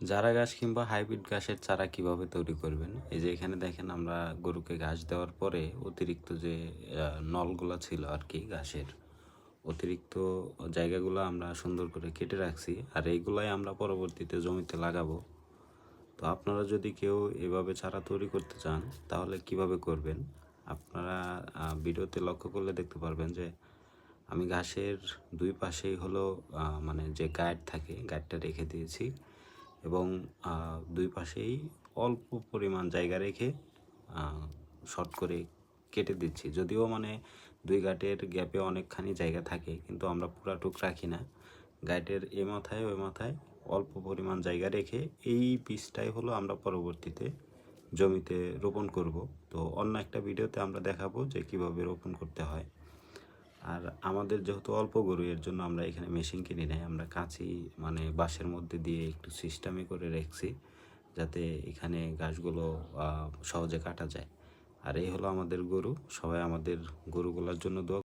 জারা ঘাস কিংবা হাইব্রিড ঘাসের চারা কিভাবে তৈরি করবেন, এই যে এখানে দেখেন আমরা গরুকে ঘাস দেওয়ার পরে অতিরিক্ত যে নলগুলা ছিল আর কি ঘাসের অতিরিক্ত জায়গাগুলো আমরা সুন্দর করে কেটে রাখছি, আর এইগুলাই আমরা পরবর্তীতে জমিতে লাগাবো। তো আপনারা যদি কেউ এভাবে চারা তৈরি করতে চান তাহলে কিভাবে করবেন, আপনারা ভিডিওতে লক্ষ্য করলে দেখতে পারবেন যে আমি ঘাসের দুই পাশেই হলো মানে যে গাইড থাকে গাইডটা রেখে দিয়েছি, এবং দুই পাশেই অল্প পরিমাণ জায়গা রেখে শর্ট করে কেটে দিচ্ছি। যদিও মানে দুই গাঁটের গ্যাপে অনেকখানি জায়গা থাকে, কিন্তু আমরা পুরাটুক রাখি না। গাঁটের এ মাথায় ওই মাথায় অল্প পরিমাণ জায়গা রেখে এই বীজটাই হলো আমরা পরবর্তীতে জমিতে রোপণ করব। তো অন্য একটা ভিডিওতে আমরা দেখাবো যে কিভাবে রোপণ করতে হয়। আর আমাদের যেহেতু অল্প গরু, এর জন্য আমরা এখানে মেশিন কিনি নাই, আমরা কাঁচি মানে বাঁশের মধ্যে দিয়ে একটু সিস্টেমে করে রেখেছি যাতে এখানে ঘাসগুলো সহজে কাটা যায়। আর এই হলো আমাদের গরু। সবাই আমাদের গরুগুলোর জন্য দোয়া